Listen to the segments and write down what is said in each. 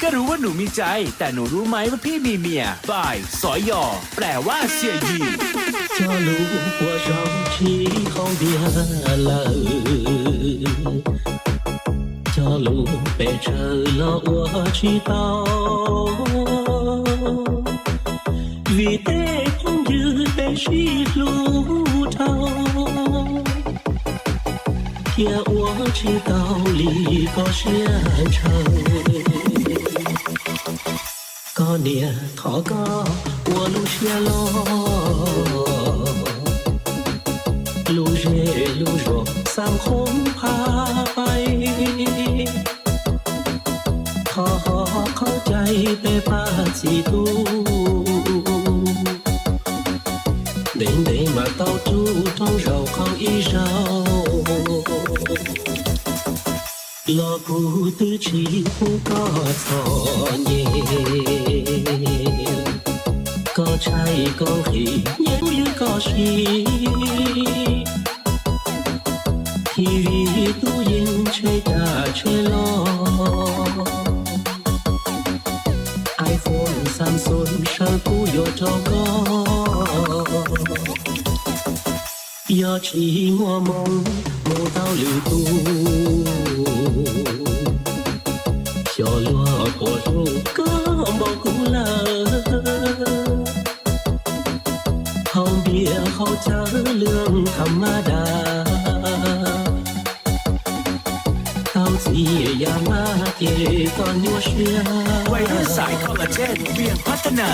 ก็รู้ว่าหนูมีใจแต่หนูรู้ไหมว่าพี่มีเมียบายสอยยอแปลว่าเสียยี假如我绕起后边了，假如变成了我知道，vì thế không như để suy路头。也我知道离个现场，个年他个我路线路，路热路热สังคมพาไปขอเข้าใจแต่ปาสิตู定嘛到处通绕靠一绕，落不得起不个错念，个猜个黑也有个是，体育都应吹打吹落。iPhone 30上不有这个。要寂寞梦梦到流度，小落坡路个蘑菇了，好别好家เรื่องธรรมดา到此也嘛也ก่อนยัวเชียวัยรุ่นสายคอลลาเจนเวียงพัฒนา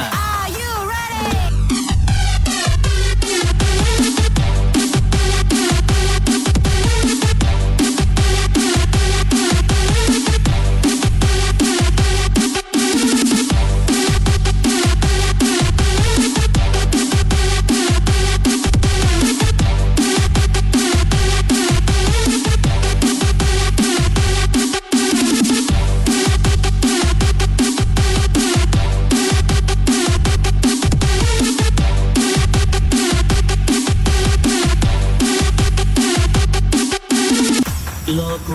落不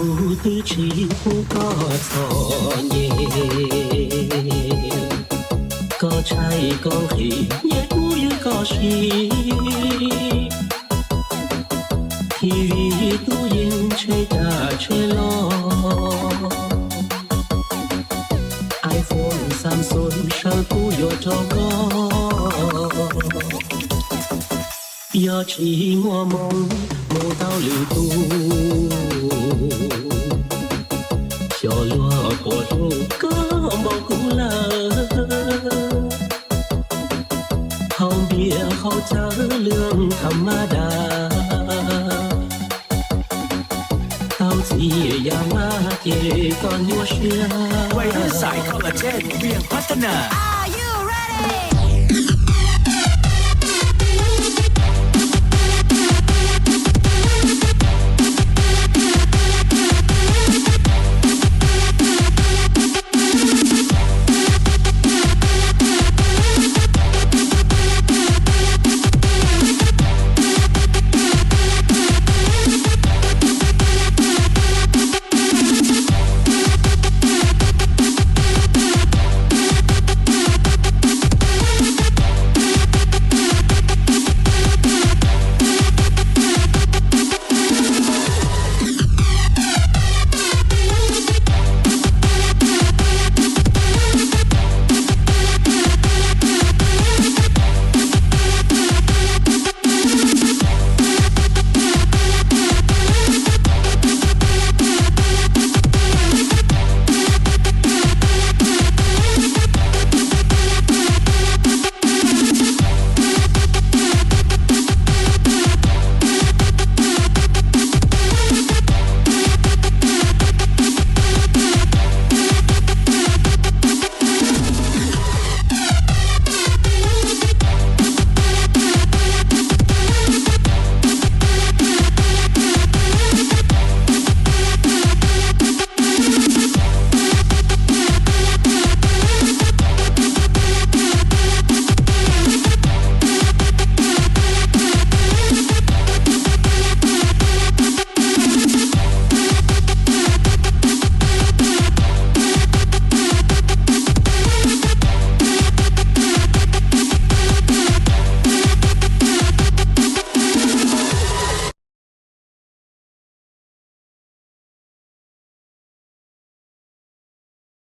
得起不个错念，个猜个黑也不有个是，体育都应吹打吹落。iPhone 30上不有这个。要寂寞梦梦到流度，小落坡路个蘑菇了，好别好家เรื่องธรรมดา到此也嘛也ก่อนยัวเชียวัยรุ่นสายคอลลาเจนเวียงพัฒนา